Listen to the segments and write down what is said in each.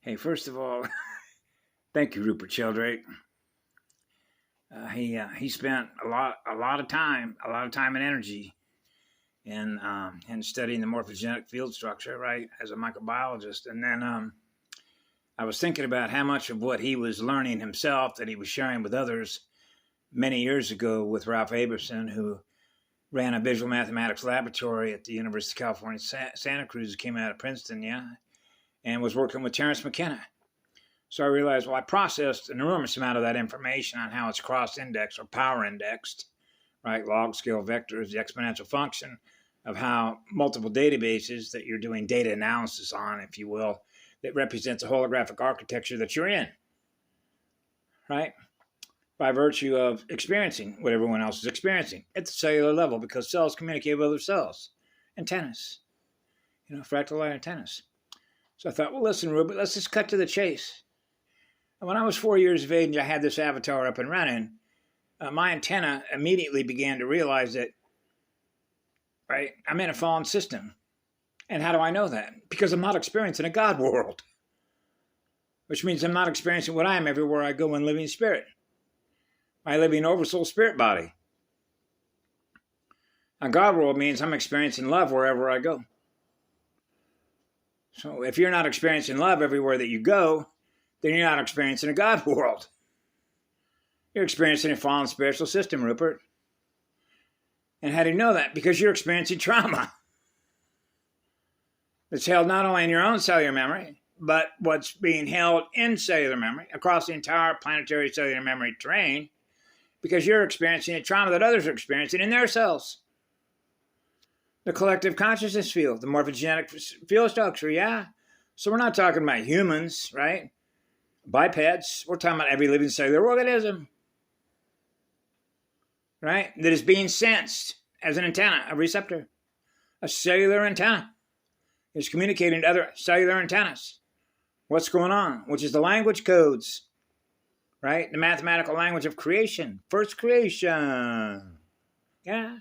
Hey, first of all, thank you, Rupert Sheldrake. He spent a lot of time and energy in studying the morphogenetic field structure, right, as a microbiologist. And then I was thinking about how much of what he was learning himself that he was sharing with others many years ago with Ralph Aberson, who ran a visual mathematics laboratory at the University of California, Santa Cruz, came out of Princeton, and was working with Terence McKenna. So I realized, well, I processed an enormous amount of that information on how it's cross-indexed or power-indexed, right? Log scale vectors, the exponential function of how multiple databases that you're doing data analysis on, if you will, that represents a holographic architecture that you're in, right? By virtue of experiencing what everyone else is experiencing at the cellular level, because cells communicate with other cells. Antennas, fractal light antennas. So I thought, well, listen, Rupert, let's just cut to the chase. And when I was 4 years of age and I had this avatar up and running, my antenna immediately began to realize that, right, I'm in a fallen system. And how do I know that? Because I'm not experiencing a God world, which means I'm not experiencing what I am everywhere I go in living spirit. I live in oversoul spirit body. A God world means I'm experiencing love wherever I go. So if you're not experiencing love everywhere that you go, then you're not experiencing a God world. You're experiencing a fallen spiritual system, Rupert. And how do you know that? Because you're experiencing trauma. It's held not only in your own cellular memory, but what's being held in cellular memory across the entire planetary cellular memory terrain, because you're experiencing a trauma that others are experiencing in their cells. The collective consciousness field, the morphogenetic field structure, yeah. So we're not talking about humans, right? Bipeds. We're talking about every living cellular organism, right? That is being sensed as an antenna, a receptor. A cellular antenna is communicating to other cellular antennas. What's going on? Which is the language codes, right? The mathematical language of creation. First creation. Yeah.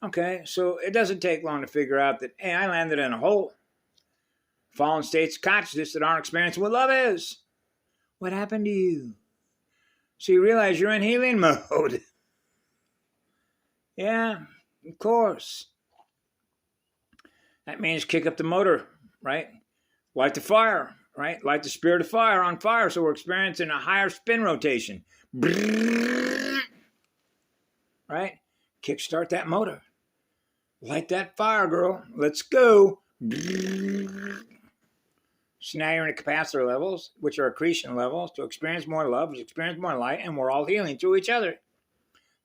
Okay, so it doesn't take long to figure out that, hey, I landed in a hole. Fallen states of consciousness that aren't experiencing what love is. What happened to you? So you realize you're in healing mode. Yeah, of course. That means kick up the motor, right? Light the fire, right? Light the spirit of fire on fire, so we're experiencing a higher spin rotation. Right? Kickstart that motor. Light that fire, girl. Let's go. So now you're in the capacitor levels, which are accretion levels, to experience more love, to experience more light, and we're all healing through each other.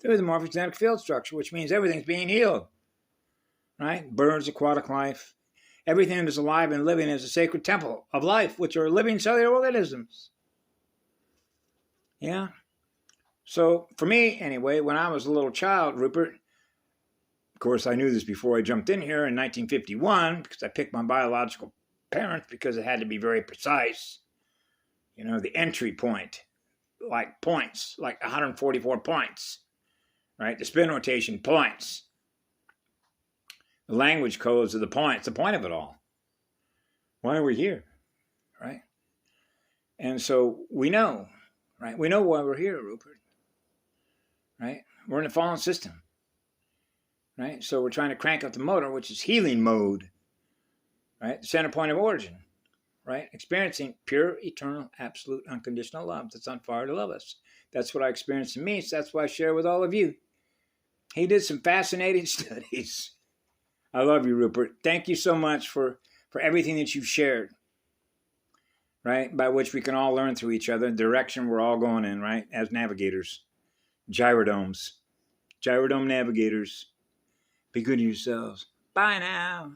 Through the morphogenetic field structure, which means everything's being healed. Right? Birds, aquatic life. Everything that is alive and living is a sacred temple of life, which are living cellular organisms. Yeah? So, for me, anyway, when I was a little child, Rupert, of course, I knew this before I jumped in here in 1951, because I picked my biological parents because it had to be very precise. The entry point, like points, like 144 points, right? The spin rotation points. The language codes of the points, the point of it all. Why are we here, right? And so we know, right? We know why we're here, Rupert, right? We're in a fallen system, right? So we're trying to crank up the motor, which is healing mode, right? The center point of origin, right? Experiencing pure, eternal, absolute, unconditional love that's on fire to love us. That's what I experienced in me, so that's why I share with all of you. He did some fascinating studies. I love you, Rupert. Thank you so much for everything that you've shared, right? By which we can all learn through each other, the direction we're all going in, right? As navigators. Gyrodomes. Gyrodome Navigators. Be good to yourselves. Bye now.